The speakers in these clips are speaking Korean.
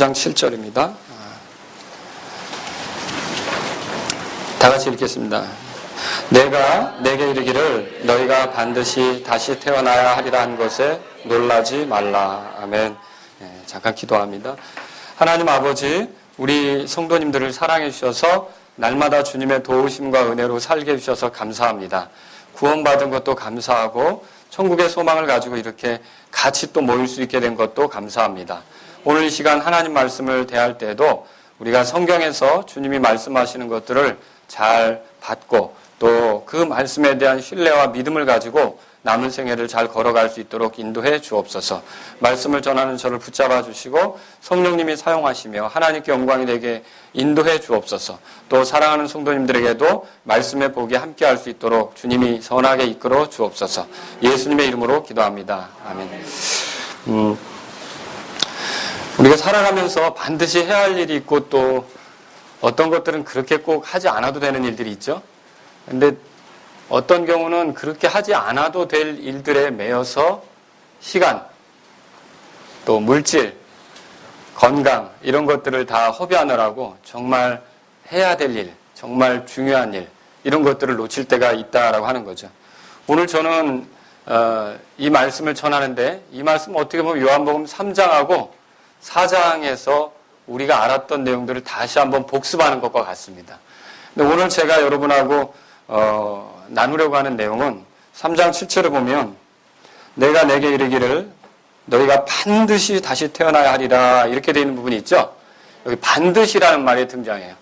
3장 7절입니다. 다 같이 읽겠습니다. 내가 내게 이르기를 너희가 반드시 다시 태어나야 하리라 한 것에 놀라지 말라. 아멘. 잠깐 기도합니다. 하나님 아버지, 우리 성도님들을 사랑해 주셔서 날마다 주님의 도우심과 은혜로 살게 해주셔서 감사합니다. 구원받은 것도 감사하고 천국의 소망을 가지고 이렇게 같이 또 모일 수 있게 된 것도 감사합니다. 오늘 이 시간 하나님 말씀을 대할 때에도 우리가 성경에서 주님이 말씀하시는 것들을 잘 받고 또 그 말씀에 대한 신뢰와 믿음을 가지고 남은 생애를 잘 걸어갈 수 있도록 인도해 주옵소서. 말씀을 전하는 저를 붙잡아 주시고 성령님이 사용하시며 하나님께 영광이 되게 인도해 주옵소서. 또 사랑하는 성도님들에게도 말씀의 복이 함께할 수 있도록 주님이 선하게 이끌어 주옵소서. 예수님의 이름으로 기도합니다. 아멘. 우리가 살아가면서 반드시 해야 할 일이 있고 또 어떤 것들은 그렇게 꼭 하지 않아도 되는 일들이 있죠. 근데 어떤 경우는 그렇게 하지 않아도 될 일들에 매여서 시간, 또 물질, 건강 이런 것들을 다 허비하느라고 정말 해야 될 일, 정말 중요한 일 이런 것들을 놓칠 때가 있다라고 하는 거죠. 오늘 저는 이 말씀을 전하는데 이 말씀 어떻게 보면 요한복음 3장하고 4장에서 우리가 알았던 내용들을 다시 한번 복습하는 것과 같습니다. 근데 오늘 제가 여러분하고 나누려고 하는 내용은 3장 7절을 보면 내가 내게 이르기를 너희가 반드시 다시 태어나야 하리라 이렇게 되어 있는 부분이 있죠. 여기 반드시라는 말이 등장해요.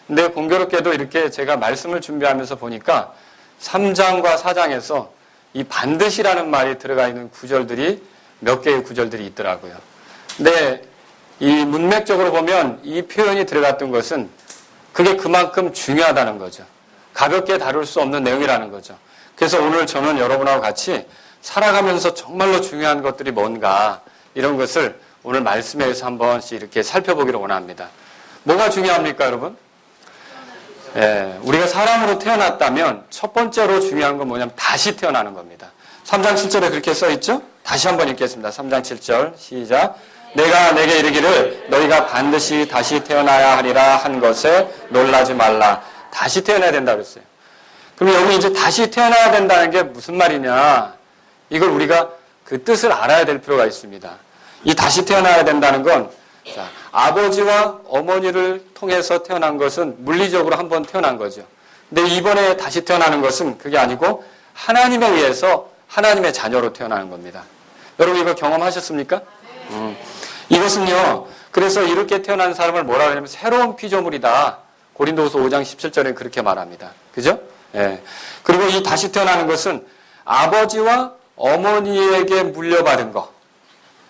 근데 공교롭게도 이렇게 제가 말씀을 준비하면서 보니까 3장과 4장에서 이 반드시라는 말이 들어가 있는 구절들이 몇 개의 구절들이 있더라고요. 근데 이 문맥적으로 보면 이 표현이 들어갔던 것은 그게 그만큼 중요하다는 거죠. 가볍게 다룰 수 없는 내용이라는 거죠. 그래서 오늘 저는 여러분하고 같이 살아가면서 정말로 중요한 것들이 뭔가 이런 것을 오늘 말씀에 의해서 한 번씩 이렇게 살펴보기를 원합니다. 뭐가 중요합니까, 여러분? 우리가 사람으로 태어났다면 첫 번째로 중요한 건 뭐냐면 다시 태어나는 겁니다. 3장 7절에 그렇게 써 있죠? 다시 한번 읽겠습니다. 3장 7절 시작. 내가 내게 이르기를 너희가 반드시 다시 태어나야 하리라 한 것에 놀라지 말라. 다시 태어나야 된다 그랬어요. 그럼 여기 이제 다시 태어나야 된다는 게 무슨 말이냐? 이걸 우리가 그 뜻을 알아야 될 필요가 있습니다. 이 다시 태어나야 된다는 건 아버지와 어머니를 통해서 태어난 것은 물리적으로 한번 태어난 거죠. 근데 이번에 다시 태어나는 것은 그게 아니고 하나님에 의해서 하나님의 자녀로 태어나는 겁니다. 여러분 이거 경험하셨습니까? 이것은요. 그래서 이렇게 태어난 사람을 뭐라 그러냐면 새로운 피조물이다. 고린도후서 5장 17절에 그렇게 말합니다. 그죠? 예. 그리고 이 다시 태어나는 것은 아버지와 어머니에게 물려받은 거.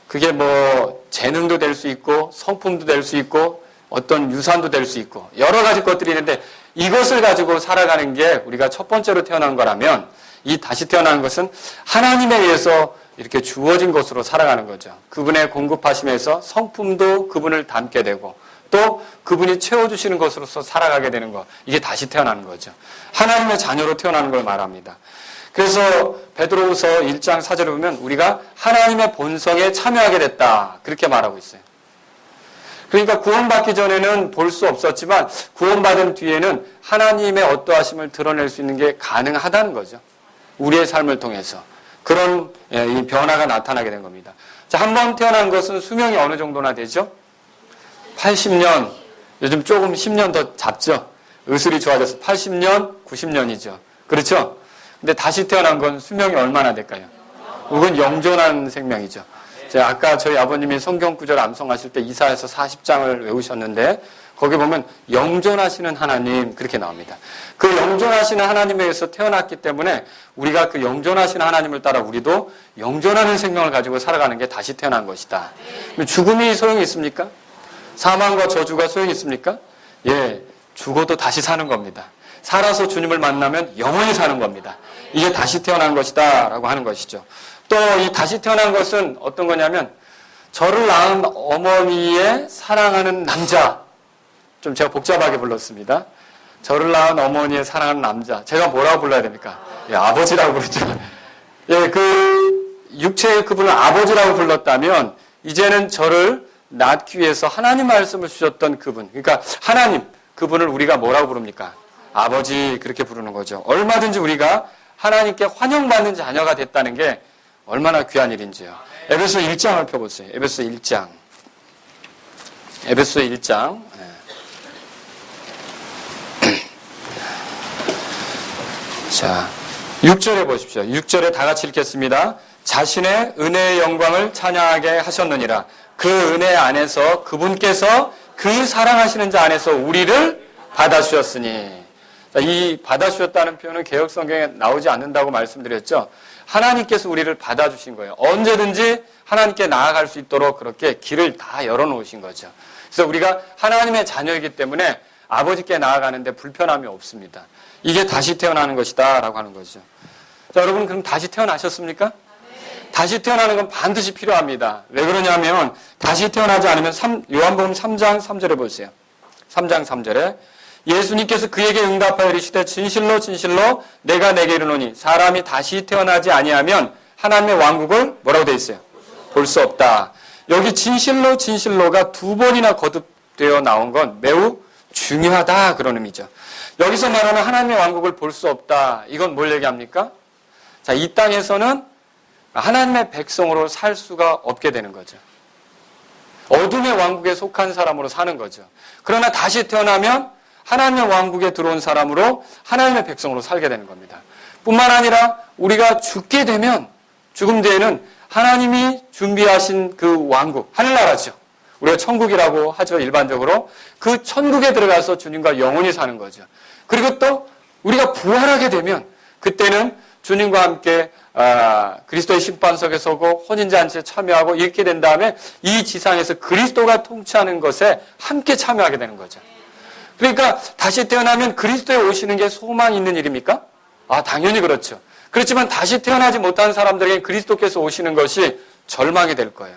그게 뭐 재능도 될 수 있고 성품도 될 수 있고 어떤 유산도 될 수 있고 여러 가지 것들이 있는데 이것을 가지고 살아가는 게 우리가 첫 번째로 태어난 거라면 이 다시 태어나는 것은 하나님에 의해서 이렇게 주어진 것으로 살아가는 거죠. 그분의 공급하심에서 성품도 그분을 닮게 되고 또 그분이 채워주시는 것으로서 살아가게 되는 것. 이게 다시 태어나는 거죠. 하나님의 자녀로 태어나는 걸 말합니다. 그래서 베드로후서 1장 4절에 보면 우리가 하나님의 본성에 참여하게 됐다. 그렇게 말하고 있어요. 그러니까 구원받기 전에는 볼 수 없었지만 구원받은 뒤에는 하나님의 어떠하심을 드러낼 수 있는 게 가능하다는 거죠. 우리의 삶을 통해서. 그런 이 변화가 나타나게 된 겁니다. 자, 한 번 태어난 것은 수명이 어느 정도나 되죠? 80년, 요즘 조금 10년 더 잡죠? 의술이 좋아져서 80년, 90년이죠. 그렇죠? 근데 다시 태어난 건 수명이 얼마나 될까요? 그건 영존한 생명이죠. 제가 아까 저희 아버님이 성경 구절 암송하실 때 이사야서 40장을 외우셨는데 거기 보면 영존하시는 하나님 그렇게 나옵니다. 그 영존하시는 하나님에 의해서 태어났기 때문에 우리가 그 영존하시는 하나님을 따라 우리도 영존하는 생명을 가지고 살아가는 게 다시 태어난 것이다. 죽음이 소용이 있습니까? 사망과 저주가 소용이 있습니까? 예, 죽어도 다시 사는 겁니다. 살아서 주님을 만나면 영원히 사는 겁니다. 이게 다시 태어난 것이다 라고 하는 것이죠. 또 이 다시 태어난 것은 어떤 거냐면 저를 낳은 어머니의 사랑하는 남자, 좀 제가 복잡하게 불렀습니다. 저를 낳은 어머니의 사랑하는 남자, 제가 뭐라고 불러야 됩니까? 예, 아버지라고 부르죠. 예, 그 육체의 그분을 아버지라고 불렀다면 이제는 저를 낳기 위해서 하나님 말씀을 주셨던 그분, 그러니까 하나님, 그분을 우리가 뭐라고 부릅니까? 아버지, 그렇게 부르는 거죠. 얼마든지 우리가 하나님께 환영받는 자녀가 됐다는 게 얼마나 귀한 일인지요. 에베소 1장을 펴보세요. 에베소 1장. 에베소 1장. 자, 6절에 보십시오. 6절에 다 같이 읽겠습니다. 자신의 은혜의 영광을 찬양하게 하셨느니라. 그 은혜 안에서 그분께서 그 사랑하시는 자 안에서 우리를 받아주셨으니. 이 받아주셨다는 표현은 개역성경에 나오지 않는다고 말씀드렸죠. 하나님께서 우리를 받아주신 거예요. 언제든지 하나님께 나아갈 수 있도록 그렇게 길을 다 열어놓으신 거죠. 그래서 우리가 하나님의 자녀이기 때문에 아버지께 나아가는데 불편함이 없습니다. 이게 다시 태어나는 것이다 라고 하는 거죠. 자, 여러분 그럼 다시 태어나셨습니까? 다시 태어나는 건 반드시 필요합니다. 왜 그러냐면 다시 태어나지 않으면 요한복음 3장 3절에 보세요. 3장 3절에 예수님께서 그에게 응답하여 이르시되 진실로 진실로 내가 내게 이르노니 사람이 다시 태어나지 아니하면 하나님의 왕국을 뭐라고 되어 있어요? 볼 수 없다. 여기 진실로 진실로가 두 번이나 거듭되어 나온 건 매우 중요하다 그런 의미죠. 여기서 말하는 하나님의 왕국을 볼 수 없다. 이건 뭘 얘기합니까? 자, 이 땅에서는 하나님의 백성으로 살 수가 없게 되는 거죠. 어둠의 왕국에 속한 사람으로 사는 거죠. 그러나 다시 태어나면 하나님의 왕국에 들어온 사람으로 하나님의 백성으로 살게 되는 겁니다. 뿐만 아니라 우리가 죽게 되면 죽음 뒤에는 하나님이 준비하신 그 왕국, 하늘나라죠. 우리가 천국이라고 하죠, 일반적으로. 그 천국에 들어가서 주님과 영원히 사는 거죠. 그리고 또 우리가 부활하게 되면 그때는 주님과 함께 그리스도의 심판석에 서고 혼인잔치에 참여하고 이렇게 된 다음에 이 지상에서 그리스도가 통치하는 것에 함께 참여하게 되는 거죠. 그러니까 다시 태어나면 그리스도에 오시는 게 소망이 있는 일입니까? 당연히 그렇죠. 그렇지만 다시 태어나지 못한 사람들에게 그리스도께서 오시는 것이 절망이 될 거예요.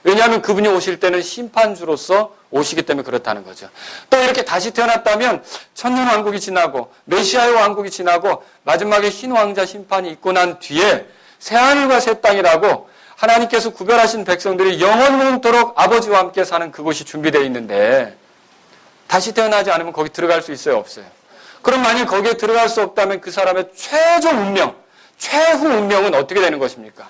왜냐하면 그분이 오실 때는 심판주로서 오시기 때문에 그렇다는 거죠. 또 이렇게 다시 태어났다면 천년왕국이 지나고 메시아의 왕국이 지나고 마지막에 흰 왕자 심판이 있고 난 뒤에 새하늘과 새 땅이라고 하나님께서 구별하신 백성들이 영원토록 아버지와 함께 사는 그곳이 준비되어 있는데 다시 태어나지 않으면 거기 들어갈 수 있어요? 없어요? 그럼 만약 거기에 들어갈 수 없다면 그 사람의 최종 운명, 최후 운명은 어떻게 되는 것입니까?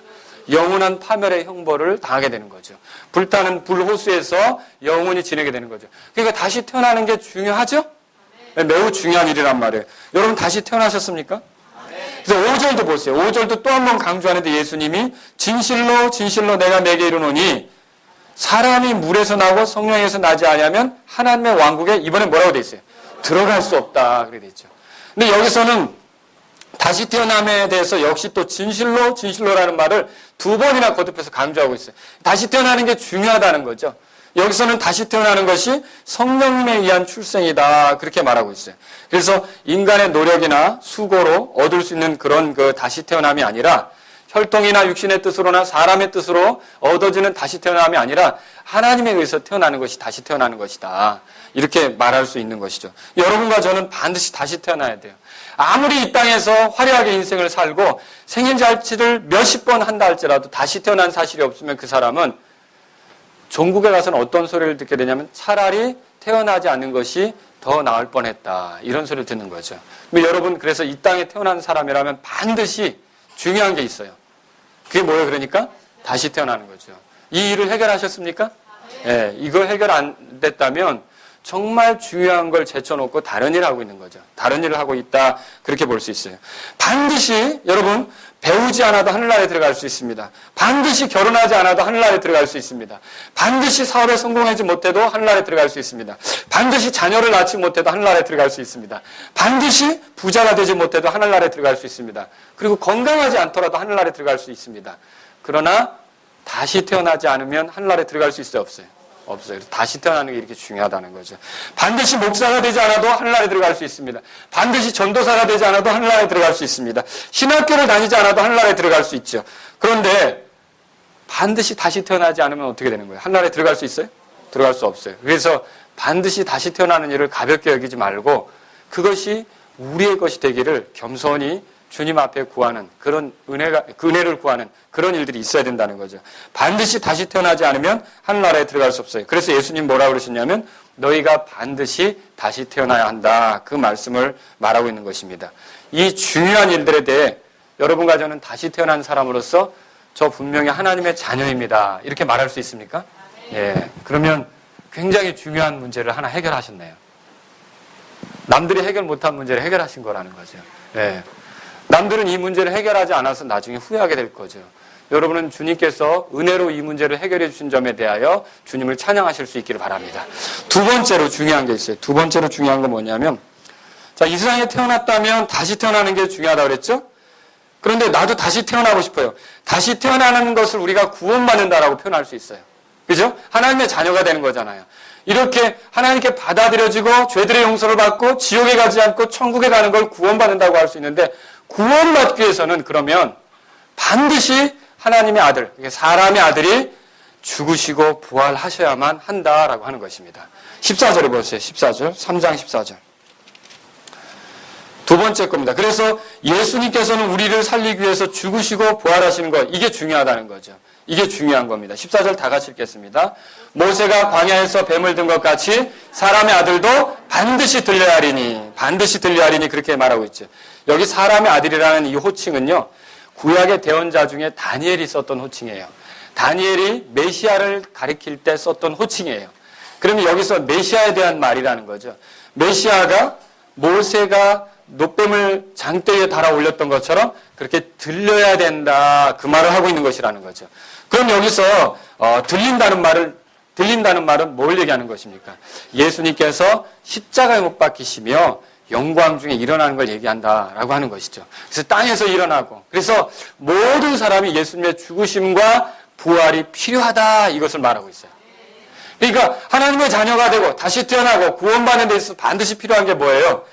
영원한 파멸의 형벌을 당하게 되는 거죠. 불타는 불호수에서 영원히 지내게 되는 거죠. 그러니까 다시 태어나는 게 중요하죠? 네, 매우 중요한 일이란 말이에요. 여러분 다시 태어나셨습니까? 그래서 5절도 보세요. 5절도 또 한 번 강조하는데 예수님이 진실로 진실로 내가 내게 이르노니 사람이 물에서 나고 성령에서 나지 아니하면 하나님의 왕국에 이번에 뭐라고 돼 있어요? 들어갈 수 없다. 그렇게 돼 있죠. 근데 여기서는 다시 태어남에 대해서 역시 또 진실로 진실로라는 말을 두 번이나 거듭해서 강조하고 있어요. 다시 태어나는 게 중요하다는 거죠. 여기서는 다시 태어나는 것이 성령님에 의한 출생이다. 그렇게 말하고 있어요. 그래서 인간의 노력이나 수고로 얻을 수 있는 그런 그 다시 태어남이 아니라 혈통이나 육신의 뜻으로나 사람의 뜻으로 얻어지는 다시 태어남이 아니라 하나님에 의해서 태어나는 것이 다시 태어나는 것이다. 이렇게 말할 수 있는 것이죠. 여러분과 저는 반드시 다시 태어나야 돼요. 아무리 이 땅에서 화려하게 인생을 살고 생일잔치를 몇십 번 한다 할지라도 다시 태어난 사실이 없으면 그 사람은 종국에 가서는 어떤 소리를 듣게 되냐면 차라리 태어나지 않는 것이 더 나을 뻔했다. 이런 소리를 듣는 거죠. 여러분 그래서 이 땅에 태어난 사람이라면 반드시 중요한 게 있어요. 그게 뭐예요? 그러니까 다시 태어나는 거죠. 이 일을 해결하셨습니까? 네, 이걸 해결 안 됐다면 정말 중요한 걸 제쳐놓고 다른 일을 하고 있는 거죠. 다른 일을 하고 있다. 그렇게 볼 수 있어요. 반드시 여러분 배우지 않아도 하늘나라에 들어갈 수 있습니다. 반드시 결혼하지 않아도 하늘나라에 들어갈 수 있습니다. 반드시 사업에 성공하지 못해도 하늘나라에 들어갈 수 있습니다. 반드시 자녀를 낳지 못해도 하늘나라에 들어갈 수 있습니다. 반드시 부자가 되지 못해도 하늘나라에 들어갈 수 있습니다. 그리고 건강하지 않더라도 하늘나라에 들어갈 수 있습니다. 그러나 다시 태어나지 않으면 하늘나라에 들어갈 수 있어요? 없어요? 없어요. 다시 태어나는 게 이렇게 중요하다는 거죠. 반드시 목사가 되지 않아도 하늘나라에 들어갈 수 있습니다. 반드시 전도사가 되지 않아도 하늘나라에 들어갈 수 있습니다. 신학교를 다니지 않아도 하늘나라에 들어갈 수 있죠. 그런데 반드시 다시 태어나지 않으면 어떻게 되는 거예요? 하늘나라에 들어갈 수 있어요? 들어갈 수 없어요. 그래서 반드시 다시 태어나는 일을 가볍게 여기지 말고 그것이 우리의 것이 되기를 겸손히 주님 앞에 구하는 그런 은혜를 구하는 그런 일들이 있어야 된다는 거죠. 반드시 다시 태어나지 않으면 하늘나라에 들어갈 수 없어요. 그래서 예수님 뭐라고 그러셨냐면 너희가 반드시 다시 태어나야 한다. 그 말씀을 말하고 있는 것입니다. 이 중요한 일들에 대해 여러분과 저는 다시 태어난 사람으로서 저 분명히 하나님의 자녀입니다. 이렇게 말할 수 있습니까? 예. 그러면 굉장히 중요한 문제를 하나 해결하셨네요. 남들이 해결 못한 문제를 해결하신 거라는 거죠. 예. 남들은 이 문제를 해결하지 않아서 나중에 후회하게 될 거죠. 여러분은 주님께서 은혜로 이 문제를 해결해 주신 점에 대하여 주님을 찬양하실 수 있기를 바랍니다. 두 번째로 중요한 게 있어요. 두 번째로 중요한 건 뭐냐면, 자, 이 세상에 태어났다면 다시 태어나는 게 중요하다고 그랬죠? 그런데 나도 다시 태어나고 싶어요. 다시 태어나는 것을 우리가 구원받는다라고 표현할 수 있어요. 그죠? 하나님의 자녀가 되는 거잖아요. 이렇게 하나님께 받아들여지고 죄들의 용서를 받고 지옥에 가지 않고 천국에 가는 걸 구원받는다고 할 수 있는데, 구원받기 위해서는 그러면 반드시 하나님의 아들, 사람의 아들이 죽으시고 부활하셔야만 한다라고 하는 것입니다. 14절에 보세요. 14절, 3장 14절. 두 번째 겁니다. 그래서 예수님께서는 우리를 살리기 위해서 죽으시고 부활하시는 것, 이게 중요하다는 거죠. 이게 중요한 겁니다. 14절 다 같이 읽겠습니다. 모세가 광야에서 뱀을 든 것 같이 사람의 아들도 반드시 들려야 하리니, 반드시 들려야 하리니 그렇게 말하고 있죠. 여기 사람의 아들이라는 이 호칭은요, 구약의 대언자 중에 다니엘이 썼던 호칭이에요. 다니엘이 메시아를 가리킬 때 썼던 호칭이에요. 그러면 여기서 메시아에 대한 말이라는 거죠. 메시아가 모세가 노뱀을 장대 위에 달아 올렸던 것처럼 그렇게 들려야 된다, 그 말을 하고 있는 것이라는 거죠. 그럼 여기서 들린다는 말은 뭘 얘기하는 것입니까? 예수님께서 십자가에 못 박히시며 영광 중에 일어나는 걸 얘기한다라고 하는 것이죠. 그래서 땅에서 일어나고, 그래서 모든 사람이 예수님의 죽으심과 부활이 필요하다, 이것을 말하고 있어요. 그러니까 하나님의 자녀가 되고 다시 태어나고 구원받는 데 있어서 반드시 필요한 게 뭐예요?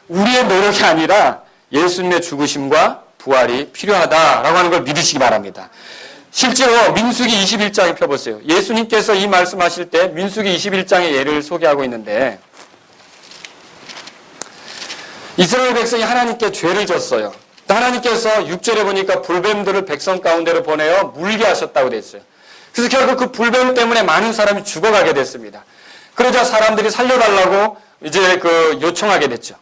우리의 노력이 아니라 예수님의 죽으심과 부활이 필요하다라고 하는 걸 믿으시기 바랍니다. 실제로 민수기 21장에 펴보세요. 예수님께서 이 말씀하실 때 민수기 21장의 예를 소개하고 있는데, 이스라엘 백성이 하나님께 죄를 졌어요. 하나님께서 6절에 보니까 불뱀들을 백성 가운데로 보내어 물게 하셨다고 되어 있어요. 그래서 결국 그 불뱀 때문에 많은 사람이 죽어가게 됐습니다. 그러자 사람들이 살려달라고 이제 요청하게 됐죠.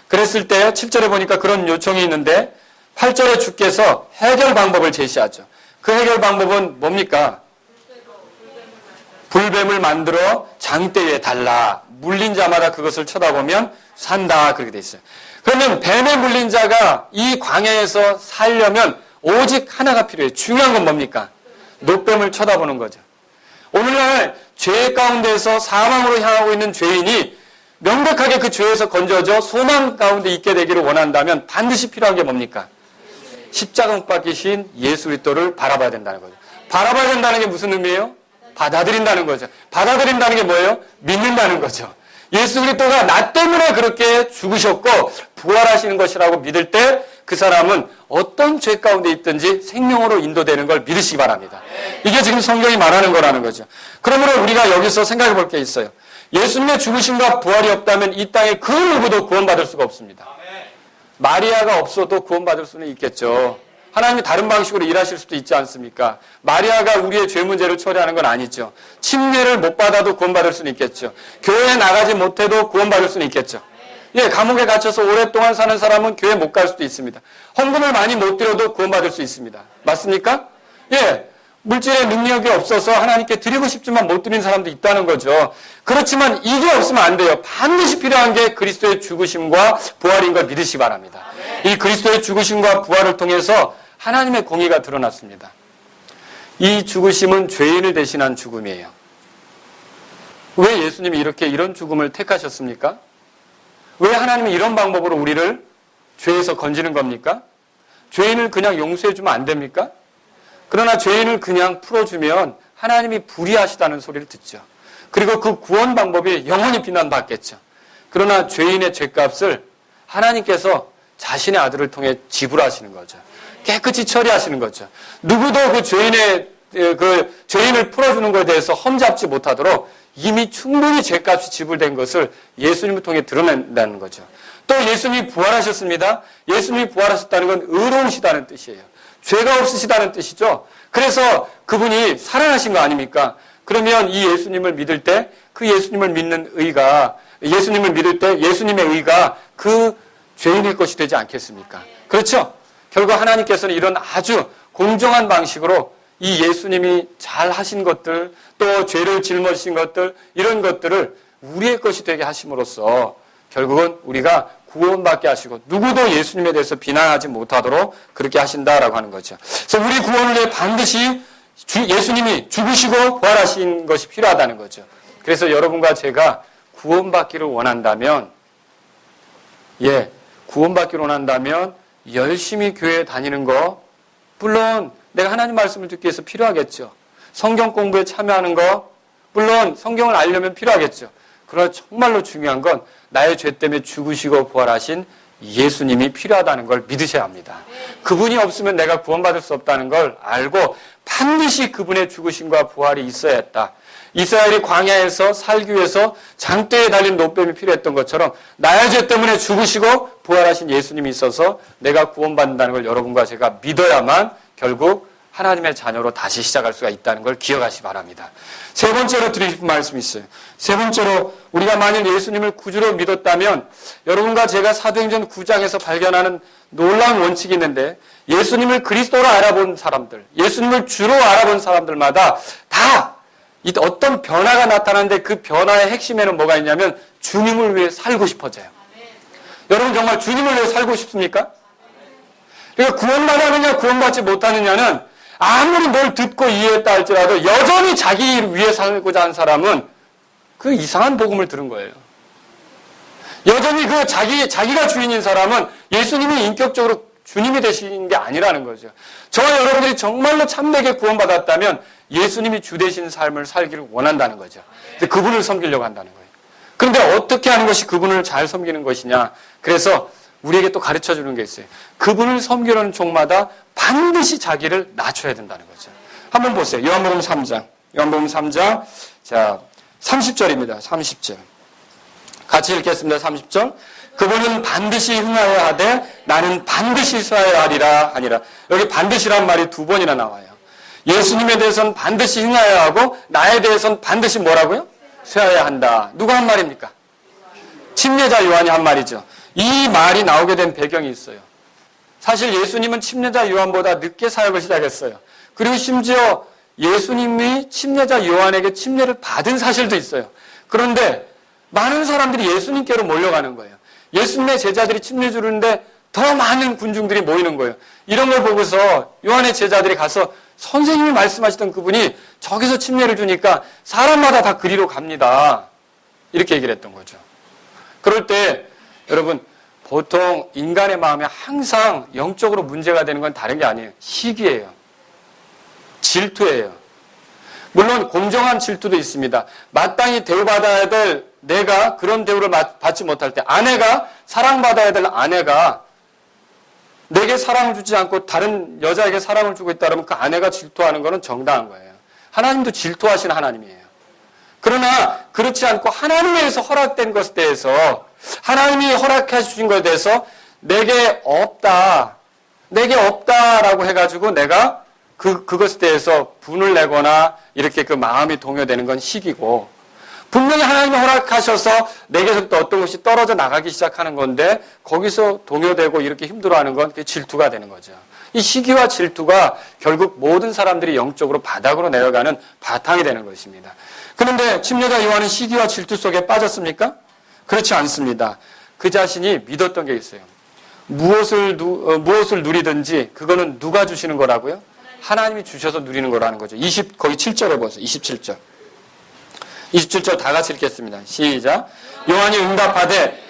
그랬을 때 7절에 보니까 그런 요청이 있는데 8절에 주께서 해결 방법을 제시하죠. 그 해결 방법은 뭡니까? 불뱀을 만들어 장대 위에 달라. 물린 자마다 그것을 쳐다보면 산다. 그렇게 돼 있어요. 그러면 뱀에 물린 자가 이 광야에서 살려면 오직 하나가 필요해요. 중요한 건 뭡니까? 노뱀을 쳐다보는 거죠. 오늘날 죄 가운데서 사망으로 향하고 있는 죄인이 명백하게 그 죄에서 건져져 소망 가운데 있게 되기를 원한다면 반드시 필요한 게 뭡니까? 십자가 못 박히신 예수 그리스도를 바라봐야 된다는 거죠. 바라봐야 된다는 게 무슨 의미예요? 받아들인다는 거죠. 받아들인다는 게 뭐예요? 믿는다는 거죠. 예수 그리스도가 나 때문에 그렇게 죽으셨고 부활하시는 것이라고 믿을 때 그 사람은 어떤 죄 가운데 있든지 생명으로 인도되는 걸 믿으시기 바랍니다. 이게 지금 성경이 말하는 거라는 거죠. 그러므로 우리가 여기서 생각해 볼 게 있어요. 예수님의 죽으심과 부활이 없다면 이 땅에 그 누구도 구원받을 수가 없습니다. 마리아가 없어도 구원받을 수는 있겠죠. 하나님이 다른 방식으로 일하실 수도 있지 않습니까? 마리아가 우리의 죄 문제를 처리하는 건 아니죠. 침례를 못 받아도 구원받을 수는 있겠죠. 교회에 나가지 못해도 구원받을 수는 있겠죠. 예, 감옥에 갇혀서 오랫동안 사는 사람은 교회 못 갈 수도 있습니다. 헌금을 많이 못 드려도 구원받을 수 있습니다. 맞습니까? 예, 물질의 능력이 없어서 하나님께 드리고 싶지만 못 드리는 사람도 있다는 거죠. 그렇지만 이게 없으면 안 돼요. 반드시 필요한 게 그리스도의 죽으심과 부활인 걸 믿으시기 바랍니다. 이 그리스도의 죽으심과 부활을 통해서 하나님의 공의가 드러났습니다. 이 죽으심은 죄인을 대신한 죽음이에요. 왜 예수님이 이런 죽음을 택하셨습니까? 왜 하나님이 이런 방법으로 우리를 죄에서 건지는 겁니까? 죄인을 그냥 용서해주면 안 됩니까? 그러나 죄인을 그냥 풀어주면 하나님이 불의하시다는 소리를 듣죠. 그리고 그 구원 방법이 영원히 비난받겠죠. 그러나 죄인의 죄값을 하나님께서 자신의 아들을 통해 지불하시는 거죠. 깨끗이 처리하시는 거죠. 누구도 그 죄인을 풀어주는 것에 대해서 험잡지 못하도록 이미 충분히 죄값이 지불된 것을 예수님을 통해 드러낸다는 거죠. 또 예수님이 부활하셨습니다. 예수님이 부활하셨다는 건 의로우시다는 뜻이에요. 죄가 없으시다는 뜻이죠. 그래서 그분이 살아나신 거 아닙니까? 그러면 이 예수님을 믿을 때 그 예수님을 믿는 의가, 예수님을 믿을 때 예수님의 의가 그 죄인의 것이 되지 않겠습니까? 그렇죠? 결국 하나님께서는 이런 아주 공정한 방식으로 이 예수님이 잘 하신 것들, 또 죄를 짊어지신 것들, 이런 것들을 우리의 것이 되게 하심으로써 결국은 우리가 구원받게 하시고 누구도 예수님에 대해서 비난하지 못하도록 그렇게 하신다라고 하는 거죠. 그래서 우리 구원을 위해 반드시 예수님이 죽으시고 부활하신 것이 필요하다는 거죠. 그래서 여러분과 제가 구원받기를 원한다면, 구원받기를 원한다면 열심히 교회에 다니는 거, 물론 내가 하나님 말씀을 듣기 위해서 필요하겠죠. 성경 공부에 참여하는 거, 물론 성경을 알려면 필요하겠죠. 그러나 정말로 중요한 건 나의 죄 때문에 죽으시고 부활하신 예수님이 필요하다는 걸 믿으셔야 합니다. 그분이 없으면 내가 구원받을 수 없다는 걸 알고 반드시 그분의 죽으심과 부활이 있어야 했다. 이스라엘이 광야에서 살기 위해서 장대에 달린 노뱀이 필요했던 것처럼 나의 죄 때문에 죽으시고 부활하신 예수님이 있어서 내가 구원받는다는 걸 여러분과 제가 믿어야만 결국 하나님의 자녀로 다시 시작할 수가 있다는 걸 기억하시기 바랍니다. 세 번째로 드리고 싶은 말씀이 있어요. 세 번째로 우리가 만일 예수님을 구주로 믿었다면 여러분과 제가 사도행전 9장에서 발견하는 놀라운 원칙이 있는데, 예수님을 그리스도로 알아본 사람들, 예수님을 주로 알아본 사람들마다 다 어떤 변화가 나타나는데 그 변화의 핵심에는 뭐가 있냐면 주님을 위해 살고 싶어져요. 여러분 정말 주님을 위해 살고 싶습니까? 그러니까 구원만 하느냐 구원받지 못하느냐는 아무리 뭘 듣고 이해했다 할지라도 여전히 자기를 위해 살고자 하는 사람은 그 이상한 복음을 들은 거예요. 여전히 그 자기가 주인인 사람은 예수님이 인격적으로 주님이 되시는 게 아니라는 거죠. 저와 여러분들이 정말로 참되게 구원받았다면 예수님이 주 되신 삶을 살기를 원한다는 거죠. 그분을 섬기려고 한다는 거예요. 그런데 어떻게 하는 것이 그분을 잘 섬기는 것이냐. 그래서 우리에게 또 가르쳐 주는 게 있어요. 그분을 섬기려는 종마다 반드시 자기를 낮춰야 된다는 거죠. 한번 보세요. 요한복음 3장. 자, 30절입니다. 30절. 같이 읽겠습니다. 30절. 그분은 반드시 흥하여 하되 나는 반드시 쇠하여 하리라 하니라. 여기 반드시란 말이 두 번이나 나와요. 예수님에 대해서는 반드시 흥하여 하고 나에 대해서는 반드시 뭐라고요? 쇠하여 한다. 누가 한 말입니까? 침례자 요한이 한 말이죠. 이 말이 나오게 된 배경이 있어요. 사실 예수님은 침례자 요한보다 늦게 사역을 시작했어요. 그리고 심지어 예수님이 침례자 요한에게 침례를 받은 사실도 있어요. 그런데 많은 사람들이 예수님께로 몰려가는 거예요. 예수님의 제자들이 침례 주는데 더 많은 군중들이 모이는 거예요. 이런 걸 보고서 요한의 제자들이 가서 선생님이 말씀하시던 그분이 저기서 침례를 주니까 사람마다 다 그리로 갑니다. 이렇게 얘기를 했던 거죠. 그럴 때 여러분 보통 인간의 마음에 항상 영적으로 문제가 되는 건 다른 게 아니에요. 시기예요. 질투예요. 물론 공정한 질투도 있습니다. 마땅히 대우받아야 될 내가 그런 대우를 받지 못할 때, 아내가 사랑받아야 될 아내가 내게 사랑을 주지 않고 다른 여자에게 사랑을 주고 있다면 그 아내가 질투하는 것은 정당한 거예요. 하나님도 질투하시는 하나님이에요. 그러나 그렇지 않고 하나님에 의해서 허락된 것에 대해서, 하나님이 허락해 주신 것에 대해서 내게 없다라고 해가지고 내가 그것에 대해서 분을 내거나 이렇게 그 마음이 동요되는 건 시기고, 분명히 하나님이 허락하셔서 내게서부터 어떤 것이 떨어져 나가기 시작하는 건데 거기서 동요되고 이렇게 힘들어하는 건 그게 질투가 되는 거죠. 이 시기와 질투가 결국 모든 사람들이 영적으로 바닥으로 내려가는 바탕이 되는 것입니다. 그런데 침례자 요한은 시기와 질투 속에 빠졌습니까? 그렇지 않습니다. 그 자신이 믿었던 게 있어요. 무엇을 누리든지 그거는 누가 주시는 거라고요? 하나님이 주셔서 누리는 거라는 거죠. 거기 7절에 보세요. 27절 다 같이 읽겠습니다. 시작. 요한이 응답하되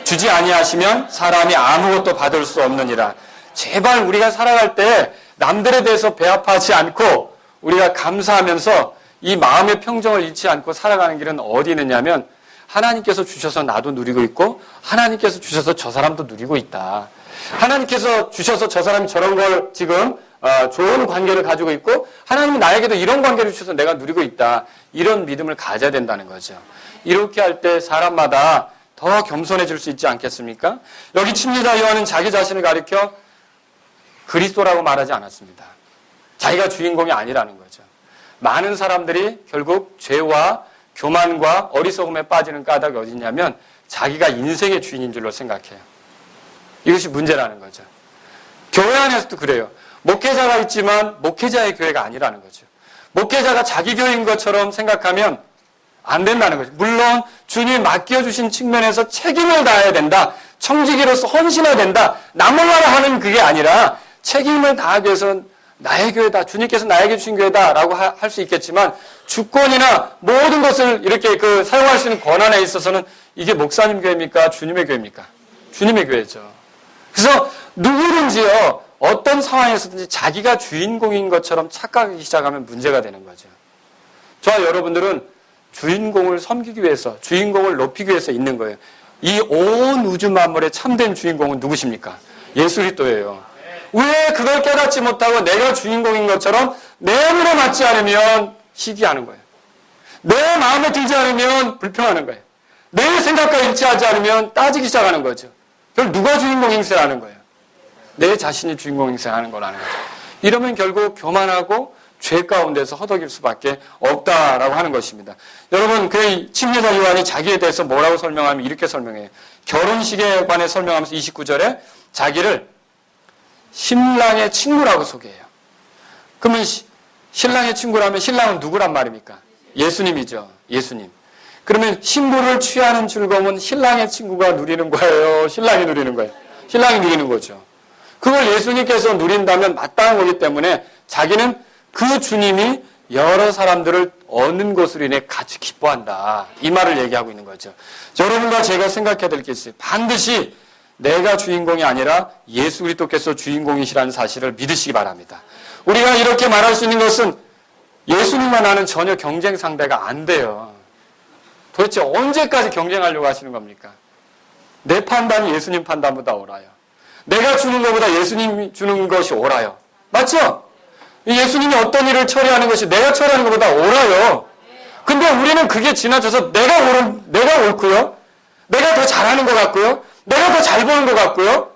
주지 아니하시면 사람이 아무것도 받을 수 없느니라. 제발 우리가 살아갈 때 남들에 대해서 배합하지 않고 우리가 감사하면서 이 마음의 평정을 잃지 않고 살아가는 길은 어디 있느냐면, 하나님께서 주셔서 나도 누리고 있고 하나님께서 주셔서 저 사람도 누리고 있다. 하나님께서 주셔서 저 사람이 저런 걸 지금 좋은 관계를 가지고 있고 하나님이 나에게도 이런 관계를 주셔서 내가 누리고 있다. 이런 믿음을 가져야 된다는 거죠. 이렇게 할 때 사람마다 더 겸손해질 수 있지 않겠습니까? 여기 침례자 요한은 자기 자신을 가리켜 그리스도라고 말하지 않았습니다. 자기가 주인공이 아니라는 거죠. 많은 사람들이 결국 죄와 교만과 어리석음에 빠지는 까닭이 어디 있냐면 자기가 인생의 주인인 줄로 생각해요. 이것이 문제라는 거죠. 교회 안에서도 그래요. 목회자가 있지만 목회자의 교회가 아니라는 거죠. 목회자가 자기 교회인 것처럼 생각하면 안 된다는 거죠. 물론 주님이 맡겨주신 측면에서 책임을 다해야 된다. 청지기로서 헌신해야 된다. 나 몰라라 하는 그게 아니라 책임을 다하기 위해서는 나의 교회다. 주님께서 나에게 주신 교회다라고 할 수 있겠지만 주권이나 모든 것을 이렇게 사용할 수 있는 권한에 있어서는 이게 목사님 교회입니까? 주님의 교회입니까? 주님의 교회죠. 그래서 누구든지요. 어떤 상황에서든지 자기가 주인공인 것처럼 착각하기 시작하면 문제가 되는 거죠. 저와 여러분들은 주인공을 섬기기 위해서, 주인공을 높이기 위해서 있는 거예요. 이 온 우주 만물의 참된 주인공은 누구십니까? 예수 그리스도예요. 왜 그걸 깨닫지 못하고 내가 주인공인 것처럼 내 눈에 맞지 않으면 시기하는 거예요. 내 마음에 들지 않으면 불평하는 거예요. 내 생각과 일치하지 않으면 따지기 시작하는 거죠. 그럼 누가 주인공 행세를 하는 거예요? 내 자신이 주인공 행세를 하는 거라는 거죠. 이러면 결국 교만하고 죄 가운데서 허덕일 수밖에 없다라고 하는 것입니다. 여러분, 그 침례자 요한이 자기에 대해서 뭐라고 설명하면 이렇게 설명해요. 결혼식에 관해 설명하면서 29절에 자기를 신랑의 친구라고 소개해요. 그러면 신랑의 친구라면 신랑은 누구란 말입니까? 예수님이죠. 예수님. 그러면 신부를 취하는 즐거움은 신랑의 친구가 누리는 거예요? 신랑이 누리는 거예요? 신랑이 누리는 거죠. 그걸 예수님께서 누린다면 마땅한 거기 때문에 자기는 그 주님이 여러 사람들을 얻는 것으로 인해 같이 기뻐한다. 이 말을 얘기하고 있는 거죠. 여러분과 제가 생각해야 될 게 있어요. 반드시 내가 주인공이 아니라 예수 그리스도께서 주인공이시라는 사실을 믿으시기 바랍니다. 우리가 이렇게 말할 수 있는 것은 예수님과 나는 전혀 경쟁 상대가 안 돼요. 도대체 언제까지 경쟁하려고 하시는 겁니까? 내 판단이 예수님 판단보다 옳아요. 내가 주는 것보다 예수님이 주는 것이 옳아요. 맞죠? 예수님이 어떤 일을 처리하는 것이 내가 처리하는 것보다 옳아요. 근데 우리는 그게 지나쳐서 내가 옳고요. 내가 더 잘하는 것 같고요. 내가 더 잘 보는 것 같고요.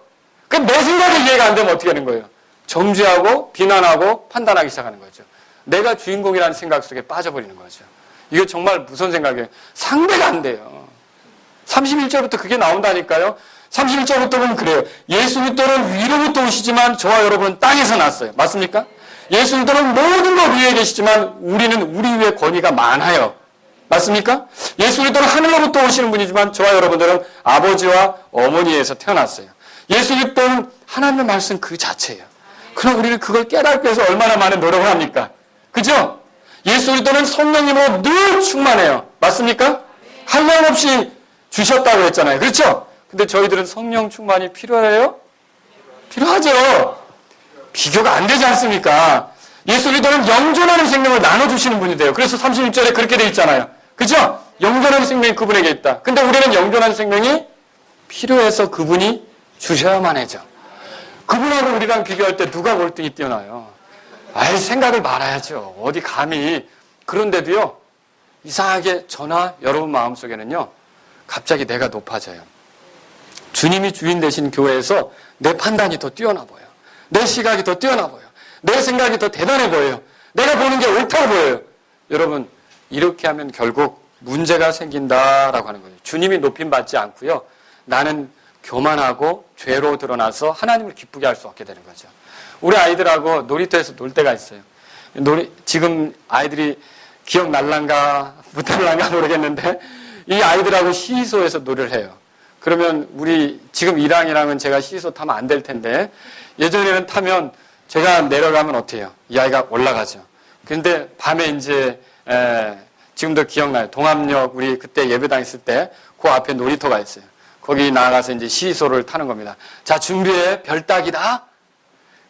내 생각이 이해가 안 되면 어떻게 하는 거예요? 정죄하고 비난하고 판단하기 시작하는 거죠. 내가 주인공이라는 생각 속에 빠져버리는 거죠. 이거 정말 무슨 생각이에요? 상대가 안 돼요. 31절부터 그게 나온다니까요. 31절부터 보면 그래요. 예수 그리스도는 위로부터 오시지만 저와 여러분은 땅에서 났어요. 맞습니까? 예수 그리스도는 모든 것 위에 계시지만 우리는 우리 위에 권위가 많아요. 맞습니까? 예수 그리스도는 하늘로부터 오시는 분이지만 저와 여러분들은 아버지와 어머니에서 태어났어요. 예수 그리스도는 하나님의 말씀 그 자체예요. 그럼 우리는 그걸 깨닫기 위해서 얼마나 많은 노력을 합니까? 그죠? 예수 그리스도는 성령님으로 늘 충만해요. 맞습니까? 한량없이 주셨다고 했잖아요. 그렇죠? 근데 저희들은 성령 충만이 필요해요? 필요하죠. 비교가 안 되지 않습니까? 예수 그리스도는 영존하는 생명을 나눠주시는 분이 돼요. 그래서 31절에 그렇게 돼 있잖아요. 그죠? 영존하는 생명이 그분에게 있다. 근데 우리는 영존하는 생명이 필요해서 그분이 주셔야만 하죠. 그분하고 우리랑 비교할 때 누가 월등히 뛰어나요? 아이, 생각을 말아야죠. 어디 감히. 그런데도요, 이상하게 저나 여러분 마음속에는요, 갑자기 내가 높아져요. 주님이 주인 되신 교회에서 내 판단이 더 뛰어나 보여요. 내 시각이 더 뛰어나 보여요. 내 생각이 더 대단해 보여요. 내가 보는 게 옳다고 보여요. 여러분, 이렇게 하면 결국 문제가 생긴다라고 하는 거예요. 주님이 높임받지 않고요. 나는 교만하고 죄로 드러나서 하나님을 기쁘게 할 수 없게 되는 거죠. 우리 아이들하고 놀이터에서 놀 때가 있어요. 지금 아이들이 기억날란가 못할란가 모르겠는데 이 아이들하고 시소에서 놀이를 해요. 그러면 우리 지금 이랑이랑은 제가 시소 타면 안 될 텐데 예전에는 타면 제가 내려가면 어때요? 이 아이가 올라가죠. 근데 밤에 이제 지금도 기억나요. 동암역 우리 그때 예배당 있을 때 그 앞에 놀이터가 있어요. 거기 나가서 이제 시소를 타는 겁니다. 자, 준비해. 별 따기다.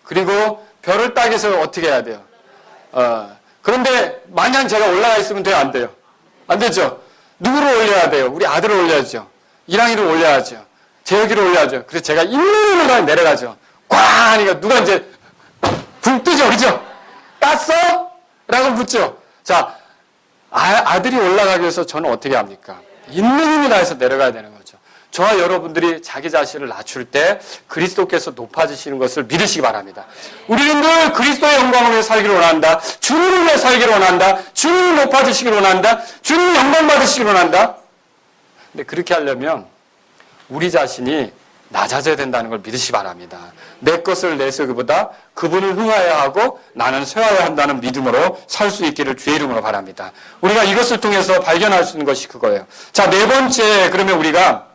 그리고 별을 따기 위해서 어떻게 해야 돼요? 그런데 마냥 제가 올라가 있으면 돼요? 안 돼요? 안 되죠? 누구를 올려야 돼요? 우리 아들을 올려야죠. 이랑이를 올려야죠. 재혁이를 올려야죠. 그래서 제가 일로 내려가죠. 꽝! 하니까 누가 이제 붕 뜨죠, 그죠? 땄어? 라고 묻죠. 자, 아들이 올라가기 위해서 저는 어떻게 합니까? 있는 힘이 다해서 내려가야 되는 거죠. 저와 여러분들이 자기 자신을 낮출 때 그리스도께서 높아지시는 것을 믿으시기 바랍니다. 우리는 늘 그리스도의 영광을 위해 살기를 원한다. 주님을 위해 살기를 원한다. 주님이 높아지시기를 원한다. 주님이 영광 받으시기를 원한다. 근데 그렇게 하려면 우리 자신이 낮아져야 된다는 걸 믿으시기 바랍니다. 내 것을 내세우기보다 그분을 흥하여야 하고 나는 쇠하여야 한다는 믿음으로 살 수 있기를 주의 이름으로 바랍니다. 우리가 이것을 통해서 발견할 수 있는 것이 그거예요. 자, 네 번째, 그러면 우리가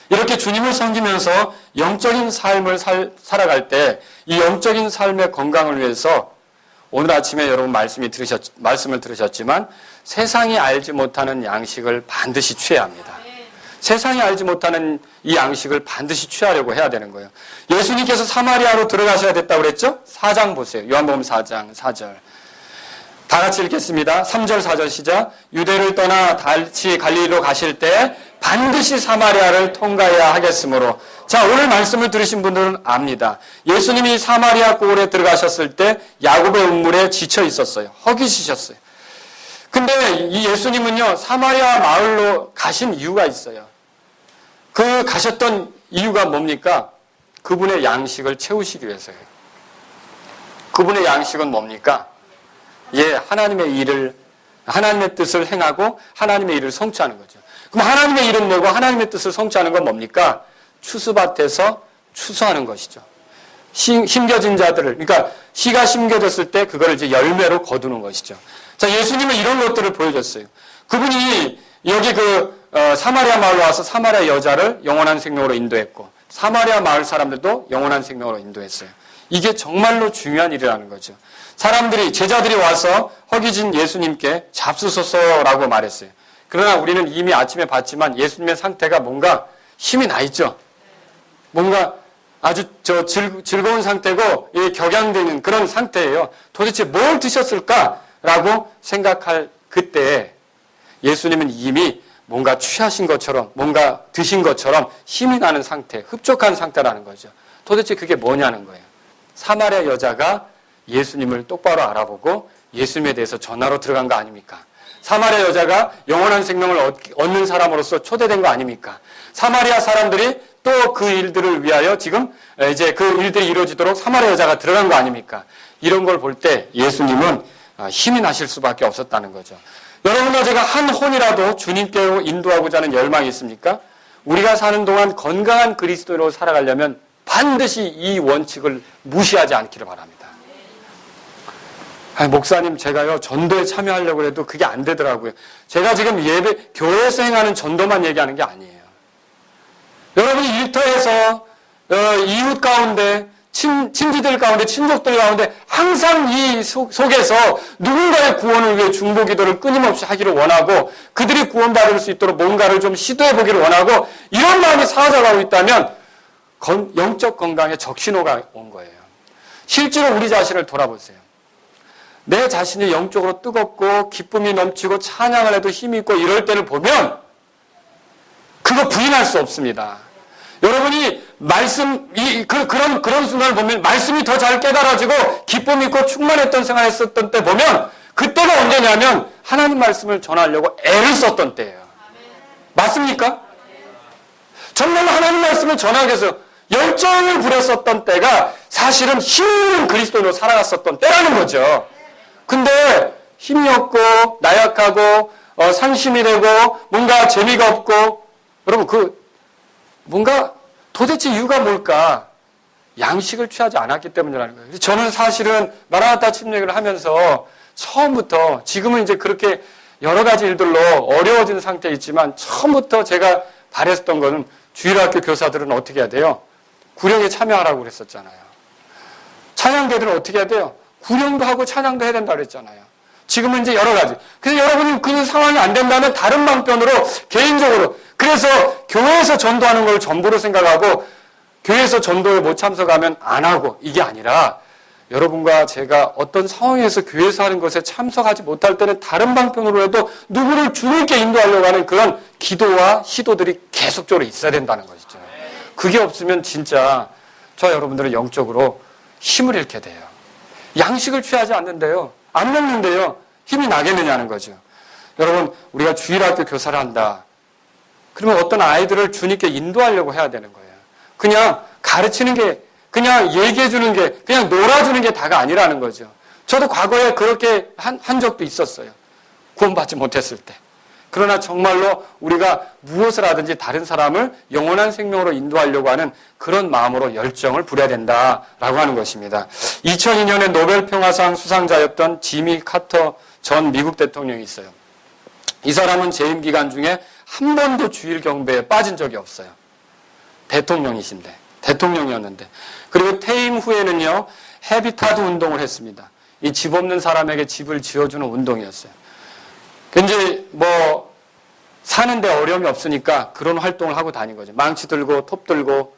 이렇게 주님을 섬기면서 영적인 삶을 살아갈 때 이 영적인 삶의 건강을 위해서 오늘 아침에 여러분 말씀을 들으셨지만 세상이 알지 못하는 양식을 반드시 취해야 합니다. 세상이 알지 못하는 이 양식을 반드시 취하려고 해야 되는 거예요. 예수님께서 사마리아로 들어가셔야 됐다고 그랬죠? 4장 보세요. 요한복음 4장 4절. 다 같이 읽겠습니다. 3절 4절 시작. 유대를 떠나 다시 갈릴리로 가실 때 반드시 사마리아를 통과해야 하겠으므로. 자, 오늘 말씀을 들으신 분들은 압니다. 예수님이 사마리아 고을에 들어가셨을 때 야곱의 음물에 지쳐 있었어요. 허기지셨어요. 근데 이 예수님은요, 사마리아 마을로 가신 이유가 있어요. 그 가셨던 이유가 뭡니까? 그분의 양식을 채우시기 위해서예요. 그분의 양식은 뭡니까? 하나님의 뜻을 행하고 하나님의 일을 성취하는 거죠. 그럼 하나님의 일을 내고 하나님의 뜻을 성취하는 건 뭡니까? 추수밭에서 추수하는 것이죠. 심겨진 자들을, 그러니까 씨가 심겨졌을 때 그걸 이제 열매로 거두는 것이죠. 자, 예수님은 이런 것들을 보여줬어요. 그분이 여기 사마리아 마을로 와서 사마리아 여자를 영원한 생명으로 인도했고, 사마리아 마을 사람들도 영원한 생명으로 인도했어요. 이게 정말로 중요한 일이라는 거죠. 제자들이 와서 허기진 예수님께 잡수소서라고 말했어요. 그러나 우리는 이미 아침에 봤지만 예수님의 상태가 뭔가 힘이 나 있죠. 뭔가 아주 즐거운 상태고 격양되는 그런 상태예요. 도대체 뭘 드셨을까라고 생각할 그때 예수님은 이미 뭔가 취하신 것처럼, 뭔가 드신 것처럼 힘이 나는 상태, 흡족한 상태라는 거죠. 도대체 그게 뭐냐는 거예요. 사마리아 여자가 예수님을 똑바로 알아보고 예수님에 대해서 전하러 들어간 거 아닙니까? 사마리아 여자가 영원한 생명을 얻는 사람으로서 초대된 거 아닙니까? 사마리아 사람들이 또 그 일들을 위하여 지금 이제 그 일들이 이루어지도록 사마리아 여자가 들어간 거 아닙니까? 이런 걸 볼 때 예수님은 힘이 나실 수밖에 없었다는 거죠. 여러분과 제가 한 혼이라도 주님께 인도하고자 하는 열망이 있습니까? 우리가 사는 동안 건강한 그리스도인으로 살아가려면 반드시 이 원칙을 무시하지 않기를 바랍니다. 목사님, 제가요, 전도에 참여하려고 해도 그게 안 되더라고요. 제가 지금 교회에서 행하는 전도만 얘기하는 게 아니에요. 여러분이 일터에서, 이웃 가운데, 친지들 가운데, 친족들 가운데 항상 이 속에서 누군가의 구원을 위해 중보 기도를 끊임없이 하기를 원하고 그들이 구원받을 수 있도록 뭔가를 좀 시도해 보기를 원하고 이런 마음이 사라져가고 있다면 영적 건강에 적신호가 온 거예요. 실제로 우리 자신을 돌아보세요. 내 자신이 영적으로 뜨겁고 기쁨이 넘치고 찬양을 해도 힘이 있고 이럴 때를 보면 그거 부인할 수 없습니다. 여러분이 그런 순간을 보면 말씀이 더 잘 깨달아지고 기쁨이 있고 충만했던 생활을 했었던 때 보면 그때가 언제냐면 하나님 말씀을 전하려고 애를 썼던 때예요. 맞습니까? 정말 하나님 말씀을 전하기 위해서 열정을 부렸었던 때가 사실은 힘있는 그리스도인으로 살아갔었던 때라는 거죠. 근데 힘이 없고 나약하고 상심이 되고 뭔가 재미가 없고 여러분 뭔가 도대체 이유가 뭘까? 양식을 취하지 않았기 때문이라는 거예요. 저는 사실은 마라나타 침례를 하면서 처음부터 지금은 이제 그렇게 여러 가지 일들로 어려워진 상태에 있지만 처음부터 제가 바랬던 거는 주일학교 교사들은 어떻게 해야 돼요? 구령에 참여하라고 그랬었잖아요. 찬양대들은 어떻게 해야 돼요? 구령도 하고 찬양도 해야 된다고 그랬잖아요. 지금은 이제 여러 가지. 그래서 여러분이 그 상황이 안 된다면 다른 방편으로 개인적으로 그래서 교회에서 전도하는 걸 전부로 생각하고 교회에서 전도에 못 참석하면 안 하고 이게 아니라 여러분과 제가 어떤 상황에서 교회에서 하는 것에 참석하지 못할 때는 다른 방편으로 해도 누구를 주님께 인도하려고 하는 그런 기도와 시도들이 계속적으로 있어야 된다는 것이죠. 그게 없으면 진짜 저 여러분들은 영적으로 힘을 잃게 돼요. 양식을 취하지 않는데요. 안 먹는데요. 힘이 나겠느냐는 거죠. 여러분, 우리가 주일학교 교사를 한다. 그러면 어떤 아이들을 주님께 인도하려고 해야 되는 거예요. 그냥 가르치는 게, 그냥 얘기해 주는 게, 그냥 놀아주는 게 다가 아니라는 거죠. 저도 과거에 그렇게 한 적도 있었어요. 구원받지 못했을 때. 그러나 정말로 우리가 무엇을 하든지 다른 사람을 영원한 생명으로 인도하려고 하는 그런 마음으로 열정을 부려야 된다라고 하는 것입니다. 2002년에 노벨 평화상 수상자였던 지미 카터 전 미국 대통령이 있어요. 이 사람은 재임 기간 중에 한 번도 주일 경배에 빠진 적이 없어요. 대통령이었는데. 그리고 퇴임 후에는요, 헤비타드 운동을 했습니다. 이 집 없는 사람에게 집을 지어주는 운동이었어요. 이제 뭐 사는데 어려움이 없으니까 그런 활동을 하고 다닌 거죠. 망치 들고 톱 들고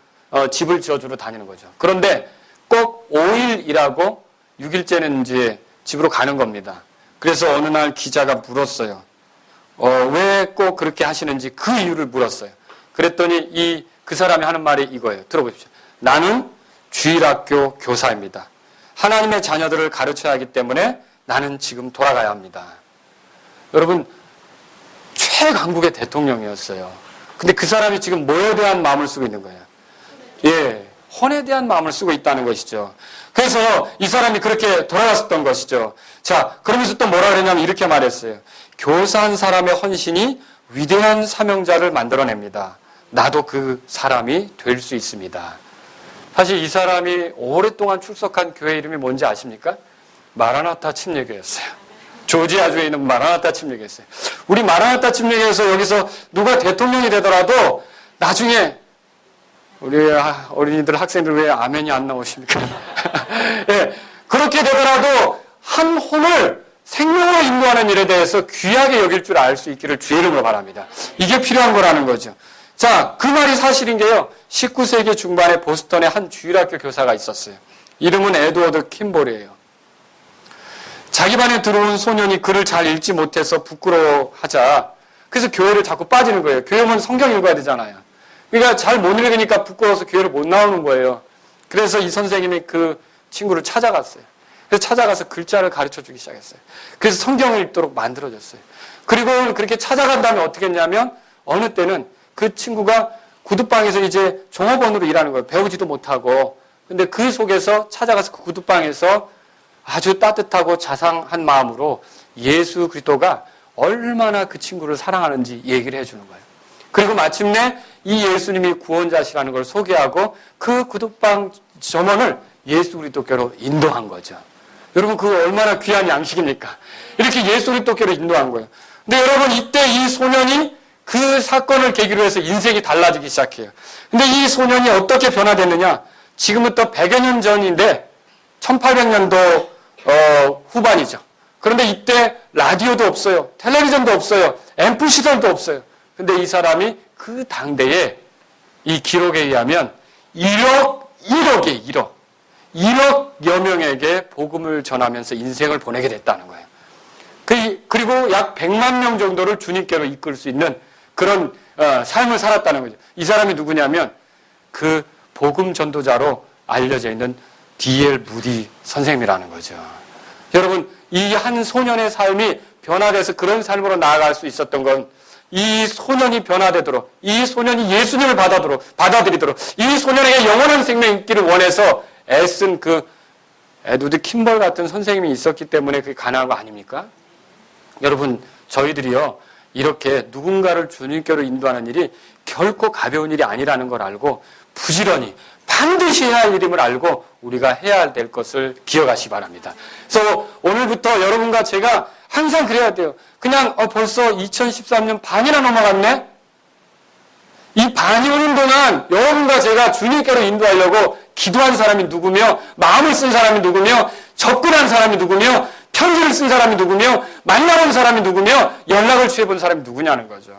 집을 지어주러 다니는 거죠. 그런데 꼭 5일 일하고 6일째는 이제 집으로 가는 겁니다. 그래서 어느 날 기자가 물었어요. 왜 꼭 그렇게 하시는지 그 이유를 물었어요. 그랬더니 그 사람이 하는 말이 이거예요. 들어보십시오. 나는 주일학교 교사입니다. 하나님의 자녀들을 가르쳐야 하기 때문에 나는 지금 돌아가야 합니다. 여러분, 최강국의 대통령이었어요. 근데 그 사람이 지금 뭐에 대한 마음을 쓰고 있는 거예요? 예, 혼에 대한 마음을 쓰고 있다는 것이죠. 그래서 이 사람이 그렇게 돌아갔었던 것이죠. 자, 그러면서 또 뭐라 그랬냐면 이렇게 말했어요. 교사 한 사람의 헌신이 위대한 사명자를 만들어냅니다. 나도 그 사람이 될 수 있습니다. 사실 이 사람이 오랫동안 출석한 교회 이름이 뭔지 아십니까? 마라나타 침례교였어요. 조지아주에 있는 마라나타 침례교였어요. 우리 마라나타 침례교에서 여기서 누가 대통령이 되더라도 나중에 우리 어린이들, 학생들 왜 아멘이 안 나오십니까? 예, 그렇게 되더라도 한 혼을 생명으로 인도하는 일에 대해서 귀하게 여길 줄 알 수 있기를 주의 이름으로 바랍니다. 이게 필요한 거라는 거죠. 자, 그 말이 사실인 게요. 19세기 중반에 보스턴에 한 주일학교 교사가 있었어요. 이름은 에드워드 킴볼이에요. 자기 반에 들어온 소년이 글을 잘 읽지 못해서 부끄러워하자. 그래서 교회를 자꾸 빠지는 거예요. 교회 오면 성경 읽어야 되잖아요. 그러니까 잘 못 읽으니까 부끄러워서 교회를 못 나오는 거예요. 그래서 이 선생님이 그 친구를 찾아갔어요. 그래서 찾아가서 글자를 가르쳐 주기 시작했어요. 그래서 성경을 읽도록 만들어줬어요. 그리고 그렇게 찾아간 다음에 어떻게 했냐면 어느 때는 그 친구가 구두방에서 이제 종업원으로 일하는 거예요. 배우지도 못하고. 근데 그 속에서 찾아가서 그 구두방에서 아주 따뜻하고 자상한 마음으로 예수 그리스도가 얼마나 그 친구를 사랑하는지 얘기를 해주는 거예요. 그리고 마침내 이 예수님이 구원자시라는 걸 소개하고 그 구두방 점원을 예수 그리스도께로 인도한 거죠. 여러분, 그거 얼마나 귀한 양식입니까? 이렇게 예수 그리스도께로 인도한 거예요. 근데 여러분, 이때 이 소년이 그 사건을 계기로 해서 인생이 달라지기 시작해요. 근데 이 소년이 어떻게 변화됐느냐? 지금부터 100여 년 전인데 1800년도 후반이죠. 그런데 이때 라디오도 없어요. 텔레비전도 없어요. 앰프 시설도 없어요. 근데 이 사람이 그 당대에 이 기록에 의하면 1억여 명에게 복음을 전하면서 인생을 보내게 됐다는 거예요. 그리고 약 100만 명 정도를 주님께로 이끌 수 있는 그런 삶을 살았다는 거죠. 이 사람이 누구냐면 그 복음 전도자로 알려져 있는 D.L. 무디 선생님이라는 거죠. 여러분, 이 한 소년의 삶이 변화돼서 그런 삶으로 나아갈 수 있었던 건 이 소년이 변화되도록, 이 소년이 예수님을 받아들이도록, 이 소년에게 영원한 생명이 있기를 원해서 애쓴 그 에드워드 킴볼 같은 선생님이 있었기 때문에 그게 가능한 거 아닙니까? 여러분, 저희들이요, 이렇게 누군가를 주님께로 인도하는 일이 결코 가벼운 일이 아니라는 걸 알고 부지런히 반드시 해야 할 일임을 알고 우리가 해야 될 것을 기억하시기 바랍니다. 그래서 오늘부터 여러분과 제가 항상 그래야 돼요. 그냥 벌써 2013년 반이나 넘어갔네? 이 반이 오는 동안 여러분과 제가 주님께로 인도하려고 기도한 사람이 누구며, 마음을 쓴 사람이 누구며, 접근한 사람이 누구며, 편지를 쓴 사람이 누구며, 만나본 사람이 누구며, 연락을 취해본 사람이 누구냐는 거죠.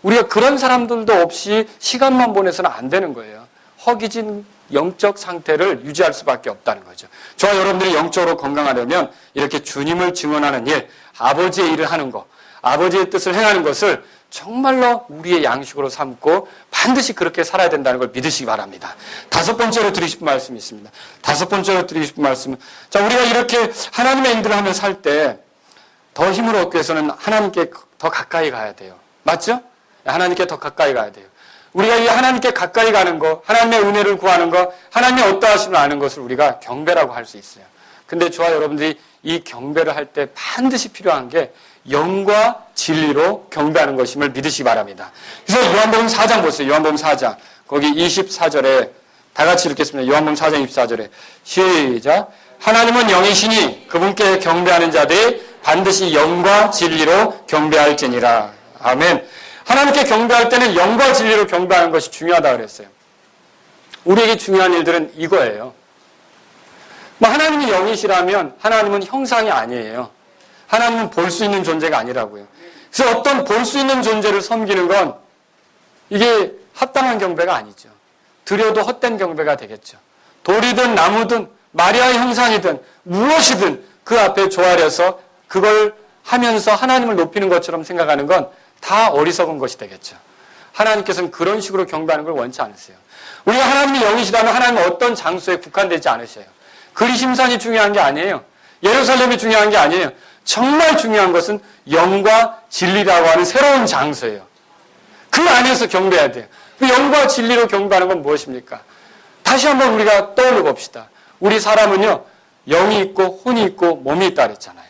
우리가 그런 사람들도 없이 시간만 보내서는 안 되는 거예요. 허기진 영적 상태를 유지할 수밖에 없다는 거죠. 저와 여러분들이 영적으로 건강하려면 이렇게 주님을 증언하는 일, 아버지의 일을 하는 것, 아버지의 뜻을 행하는 것을 정말로 우리의 양식으로 삼고 반드시 그렇게 살아야 된다는 걸 믿으시기 바랍니다. 다섯 번째로 드리고 싶은 말씀이 있습니다. 다섯 번째로 드리고 싶은 말씀은, 자, 우리가 이렇게 하나님의 인들을 하며 살 때 더 힘을 얻기 위해서는 하나님께 더 가까이 가야 돼요. 맞죠? 하나님께 더 가까이 가야 돼요. 우리가 이 하나님께 가까이 가는 거, 하나님의 은혜를 구하는 거, 하나님의 어떠하심을 아는 것을 우리가 경배라고 할 수 있어요. 근데 저와 여러분들이 이 경배를 할 때 반드시 필요한 게 영과 진리로 경배하는 것임을 믿으시기 바랍니다. 그래서 요한복음 4장 보세요. 요한복음 4장. 거기 24절에 다 같이 읽겠습니다. 요한복음 4장 24절에 시작. 하나님은 영이시니 그분께 경배하는 자들이 반드시 영과 진리로 경배할지니라. 아멘. 하나님께 경배할 때는 영과 진리로 경배하는 것이 중요하다고 그랬어요. 우리에게 중요한 일들은 이거예요. 하나님이 영이시라면 하나님은 형상이 아니에요. 하나님은 볼 수 있는 존재가 아니라고요. 그래서 어떤 볼 수 있는 존재를 섬기는 건 이게 합당한 경배가 아니죠. 드려도 헛된 경배가 되겠죠. 돌이든 나무든 마리아의 형상이든 무엇이든 그 앞에 조아려서 그걸 하면서 하나님을 높이는 것처럼 생각하는 건 다 어리석은 것이 되겠죠. 하나님께서는 그런 식으로 경배하는 걸 원치 않으세요. 우리가 하나님이 영이시라면 하나님은 어떤 장소에 국한되지 않으셔요. 그리심산이 중요한 게 아니에요. 예루살렘이 중요한 게 아니에요. 정말 중요한 것은 영과 진리라고 하는 새로운 장소예요. 그 안에서 경배해야 돼요. 그 영과 진리로 경배하는 건 무엇입니까? 다시 한번 우리가 떠올려 봅시다. 우리 사람은요, 영이 있고 혼이 있고 몸이 있다 그랬잖아요.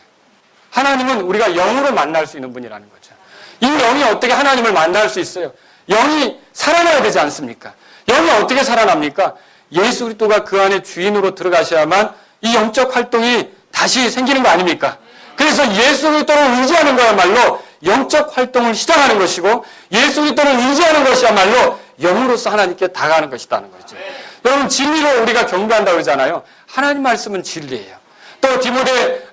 하나님은 우리가 영으로 만날 수 있는 분이라는 거죠. 이 영이 어떻게 하나님을 만날 수 있어요? 영이 살아나야 되지 않습니까? 영이 어떻게 살아납니까? 예수 그리스도가 그 안에 주인으로 들어가셔야만 이 영적 활동이 다시 생기는 거 아닙니까? 그래서 예수 그리스도를 의지하는 거야말로 영적 활동을 시작하는 것이고, 예수 그리스도를 의지하는 것이야말로 영으로서 하나님께 다가가는 것이라는 거죠. 여러분, 진리로 우리가 경배한다고 그러잖아요. 하나님 말씀은 진리예요. 또 디모데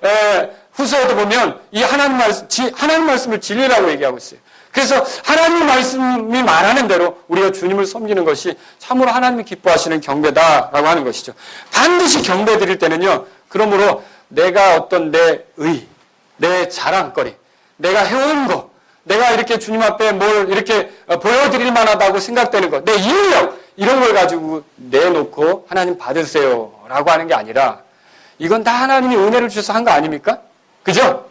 후서에도 보면 이 하나님 말씀을 진리라고 얘기하고 있어요. 그래서 하나님 말씀이 말하는 대로 우리가 주님을 섬기는 것이 참으로 하나님이 기뻐하시는 경배다라고 하는 것이죠. 반드시 경배 드릴 때는요, 그러므로 내가 어떤 내 자랑거리, 내가 해온 거, 내가 이렇게 주님 앞에 뭘 이렇게 보여드릴 만하다고 생각되는 것, 내 인력, 이런 걸 가지고 내놓고 하나님 받으세요 라고 하는 게 아니라, 이건 다 하나님이 은혜를 주셔서 한 거 아닙니까? 그죠?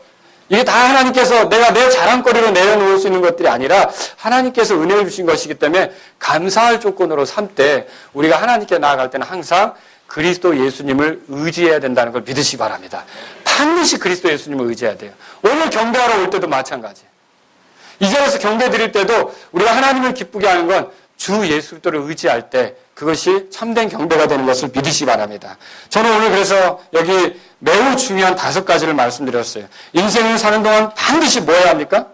이게 다 하나님께서 내가 내 자랑거리로 내려놓을 수 있는 것들이 아니라 하나님께서 은혜를 주신 것이기 때문에 감사할 조건으로 삼되 우리가 하나님께 나아갈 때는 항상 그리스도 예수님을 의지해야 된다는 걸 믿으시기 바랍니다. 반드시 그리스도 예수님을 의지해야 돼요. 오늘 경배하러 올 때도 마찬가지예요. 이 자리에서 경배 드릴 때도 우리가 하나님을 기쁘게 하는 건 주 예수 그리스도를 의지할 때 그것이 참된 경배가 되는 것을 믿으시기 바랍니다. 저는 오늘 그래서 여기 매우 중요한 5가지를 말씀드렸어요. 인생을 사는 동안 반드시 뭐 해야 합니까?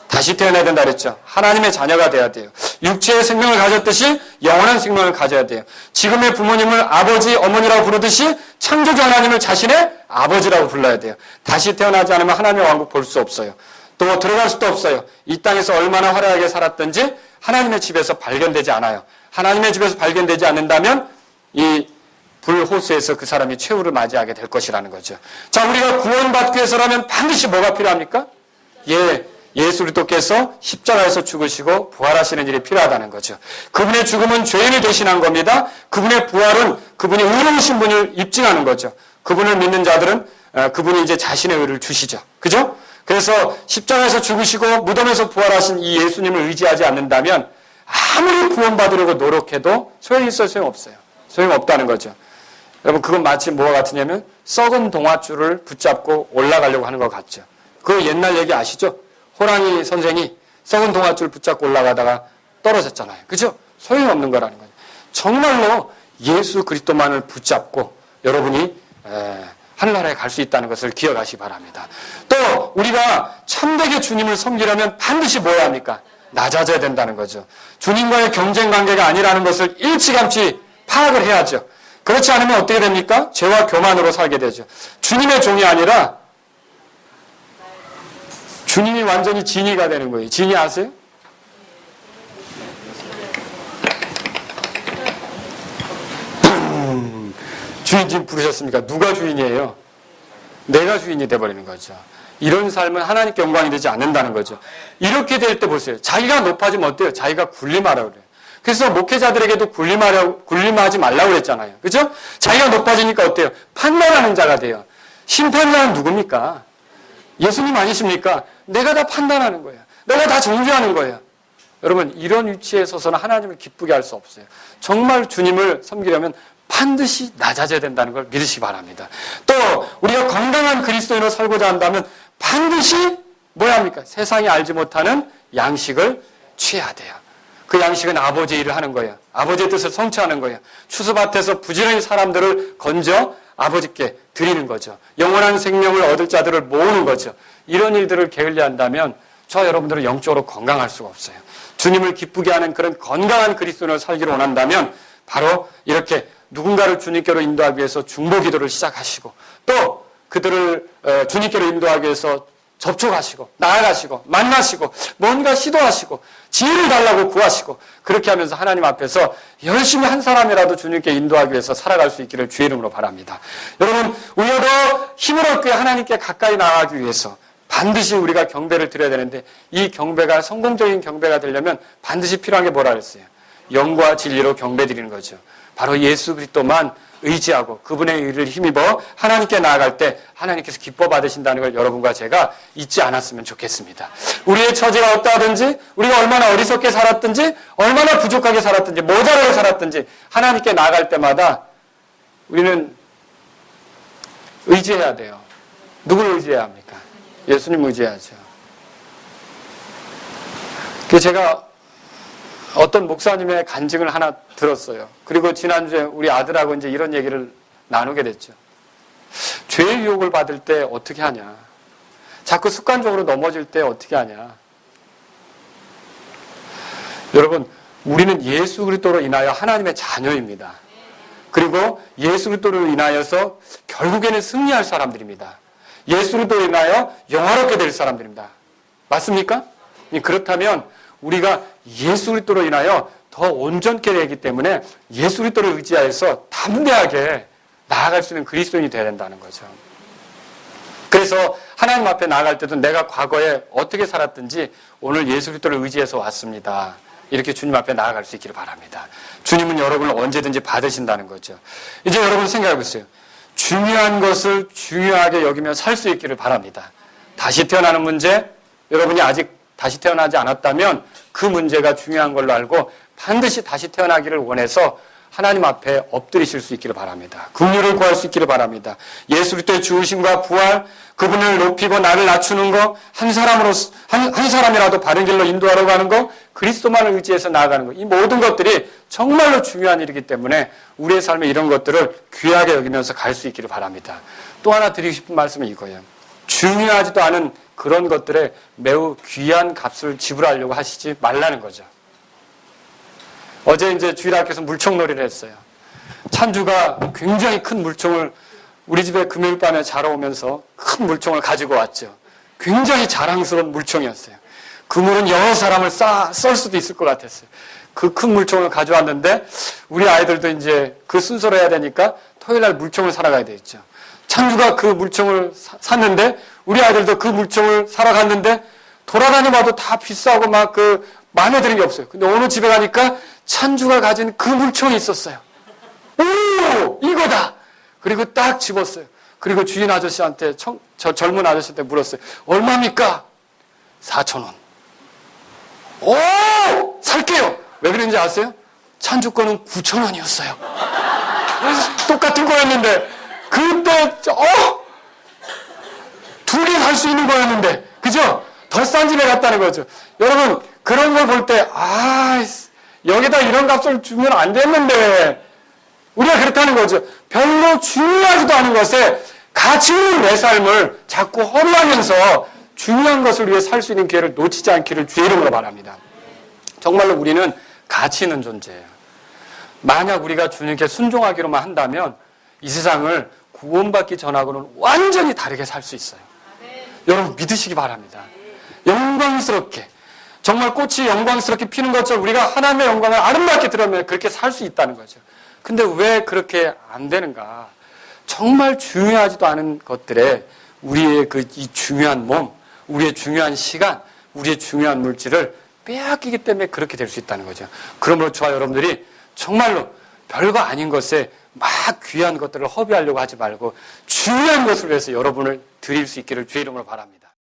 다시 태어나야 된다 그랬죠. 하나님의 자녀가 돼야 돼요. 육체의 생명을 가졌듯이 영원한 생명을 가져야 돼요. 지금의 부모님을 아버지, 어머니라고 부르듯이 창조주 하나님을 자신의 아버지라고 불러야 돼요. 다시 태어나지 않으면 하나님의 왕국 볼 수 없어요. 또 들어갈 수도 없어요. 이 땅에서 얼마나 화려하게 살았든지 하나님의 집에서 발견되지 않아요. 하나님의 집에서 발견되지 않는다면 이 불호수에서 그 사람이 최후를 맞이하게 될 것이라는 거죠. 자, 우리가 구원받기 위해서라면 반드시 뭐가 필요합니까? 예수 그리스도께서 십자가에서 죽으시고 부활하시는 일이 필요하다는 거죠. 그분의 죽음은 죄인을 대신한 겁니다. 그분의 부활은 그분이 의로우신 분을 입증하는 거죠. 그분을 믿는 자들은 그분이 이제 자신의 의를 주시죠. 그죠? 그래서 십자가에서 죽으시고 무덤에서 부활하신 이 예수님을 의지하지 않는다면 아무리 구원받으려고 노력해도 소용이 있어요? 소용없어요. 소용없다는 거죠. 여러분, 그건 마치 뭐와 같으냐면 썩은 동아줄을 붙잡고 올라가려고 하는 것 같죠. 그 옛날 얘기 아시죠? 호랑이 선생이 썩은 동아줄 붙잡고 올라가다가 떨어졌잖아요. 그죠? 소용없는 거라는 거예요. 정말로 예수 그리스도만을 붙잡고 여러분이 하늘나라에 갈 수 있다는 것을 기억하시기 바랍니다. 또 우리가 참되게 주님을 섬기려면 반드시 뭐 해야 합니까? 낮아져야 된다는 거죠. 주님과의 경쟁 관계가 아니라는 것을 일찌감치 파악을 해야죠. 그렇지 않으면 어떻게 됩니까? 죄와 교만으로 살게 되죠. 주님의 종이 아니라 주님이 완전히 진이가 되는 거예요. 진이 아세요? 주인 지금 부르셨습니까? 누가 주인이에요? 내가 주인이 돼버리는 거죠. 이런 삶은 하나님께 영광이 되지 않는다는 거죠. 이렇게 될 때 보세요. 자기가 높아지면 어때요? 자기가 군림하라고 그래요. 그래서 목회자들에게도 군림하지 말라고 그랬잖아요. 그죠? 자기가 높아지니까 어때요? 판단하는 자가 돼요. 심판자는 누굽니까? 예수님 아니십니까? 내가 다 판단하는 거예요. 내가 다 정죄하는 거예요. 여러분, 이런 위치에 서서는 하나님을 기쁘게 할 수 없어요. 정말 주님을 섬기려면 반드시 낮아져야 된다는 걸 믿으시기 바랍니다. 또 우리가 건강한 그리스도인으로 살고자 한다면 반드시 뭐야 합니까? 세상이 알지 못하는 양식을 취해야 돼요. 그 양식은 아버지의 일을 하는 거예요. 아버지의 뜻을 성취하는 거예요. 추수밭에서 부지런히 사람들을 건져 아버지께 드리는 거죠. 영원한 생명을 얻을 자들을 모으는 거죠. 이런 일들을 게을리한다면 저 여러분들은 영적으로 건강할 수가 없어요. 주님을 기쁘게 하는 그런 건강한 그리스도인으로 살기를 원한다면 바로 이렇게 누군가를 주님께로 인도하기 위해서 중보 기도를 시작하시고 또 그들을 주님께로 인도하기 위해서 접촉하시고 나아가시고 만나시고 뭔가 시도하시고 지혜를 달라고 구하시고 그렇게 하면서 하나님 앞에서 열심히 한 사람이라도 주님께 인도하기 위해서 살아갈 수 있기를 주의 이름으로 바랍니다. 여러분, 우리가 더 힘을 얻고 하나님께 가까이 나아가기 위해서 반드시 우리가 경배를 드려야 되는데 이 경배가 성공적인 경배가 되려면 반드시 필요한 게 뭐라 그랬어요? 영과 진리로 경배 드리는 거죠. 바로 예수 그리스도만 의지하고 그분의 의를 힘입어 하나님께 나아갈 때 하나님께서 기뻐 받으신다는 걸 여러분과 제가 잊지 않았으면 좋겠습니다. 우리의 처지가 어떠하든지 우리가 얼마나 어리석게 살았든지 얼마나 부족하게 살았든지 모자라게 살았든지 하나님께 나아갈 때마다 우리는 의지해야 돼요. 누구를 의지해야 합니까? 예수님 의지해야죠. 제가 어떤 목사님의 간증을 하나 들었어요. 그리고 지난주에 우리 아들하고 이제 이런 얘기를 나누게 됐죠. 죄의 유혹을 받을 때 어떻게 하냐. 자꾸 습관적으로 넘어질 때 어떻게 하냐. 여러분, 우리는 예수 그리스도로 인하여 하나님의 자녀입니다. 그리고 예수 그리스도로 인하여서 결국에는 승리할 사람들입니다. 예수 그리스도로 인하여 영화롭게 될 사람들입니다. 맞습니까? 그렇다면 우리가 예수 그리스도로 인하여 더 온전케 되기 때문에 예수 그리스도를 의지하여서 담대하게 나아갈 수 있는 그리스도인이 되어야 된다는 거죠. 그래서 하나님 앞에 나아갈 때도 내가 과거에 어떻게 살았든지 오늘 예수 그리스도를 의지해서 왔습니다. 이렇게 주님 앞에 나아갈 수 있기를 바랍니다. 주님은 여러분을 언제든지 받으신다는 거죠. 이제 여러분 생각해 보세요. 중요한 것을 중요하게 여기며 살 수 있기를 바랍니다. 다시 태어나는 문제, 여러분이 아직 다시 태어나지 않았다면 그 문제가 중요한 걸로 알고 반드시 다시 태어나기를 원해서 하나님 앞에 엎드리실 수 있기를 바랍니다. 긍휼을 구할 수 있기를 바랍니다. 예수 그리스도의 죽으심과 부활, 그분을 높이고 나를 낮추는 거, 한 사람이라도 바른 길로 인도하려고 하는 거, 그리스도만을 의지해서 나아가는 거, 이 모든 것들이 정말로 중요한 일이기 때문에 우리의 삶에 이런 것들을 귀하게 여기면서 갈 수 있기를 바랍니다. 또 하나 드리고 싶은 말씀은 이거예요. 중요하지도 않은 그런 것들에 매우 귀한 값을 지불하려고 하시지 말라는 거죠. 어제 이제 주일학교에서 물총놀이를 했어요. 찬주가 굉장히 큰 물총을 우리 집에 금요일 밤에 자러 오면서 큰 물총을 가지고 왔죠. 굉장히 자랑스러운 물총이었어요. 그 물은 여러 사람을 쏠 수도 있을 것 같았어요. 그 큰 물총을 가져왔는데 우리 아이들도 이제 그 순서로 해야 되니까 토요일 날 물총을 사러 가야 되겠죠. 찬주가 그 물총을 샀는데 우리 아이들도 그 물총을 사러 갔는데 돌아다녀봐도 다 비싸고 막 마음에 드는 게 없어요. 근데 오늘 집에 가니까 찬주가 가진 그 물총이 있었어요. 오! 이거다! 그리고 딱 집었어요. 그리고 주인 아저씨한테, 저 젊은 아저씨한테 물었어요. 얼마입니까? 4,000원. 오! 살게요! 왜 그런지 아세요? 찬주 거는 9,000원이었어요. 똑같은 거였는데, 그때, 둘이 살 수 있는 거였는데, 그죠? 더 싼 집에 갔다는 거죠. 여러분, 그런 걸 볼 때, 여기다 이런 값을 주면 안 됐는데, 우리가 그렇다는 거죠. 별로 중요하지도 않은 것에 가치 있는 내 삶을 자꾸 허비하면서 중요한 것을 위해 살 수 있는 기회를 놓치지 않기를 주의 이름으로 바랍니다. 정말로 우리는 가치 있는 존재예요. 만약 우리가 주님께 순종하기로만 한다면 이 세상을 구원받기 전하고는 완전히 다르게 살 수 있어요. 여러분 믿으시기 바랍니다. 영광스럽게 정말 꽃이 영광스럽게 피는 것처럼 우리가 하나님의 영광을 아름답게 드러내면 그렇게 살 수 있다는 거죠. 근데 왜 그렇게 안 되는가? 정말 중요하지도 않은 것들에 우리의 이 중요한 몸, 우리의 중요한 시간, 우리의 중요한 물질을 빼앗기기 때문에 그렇게 될 수 있다는 거죠. 그러므로 저와 여러분들이 정말로 별거 아닌 것에 막 귀한 것들을 허비하려고 하지 말고 중요한 것을 위해서 여러분을 드릴 수 있기를 주의 이름으로 바랍니다.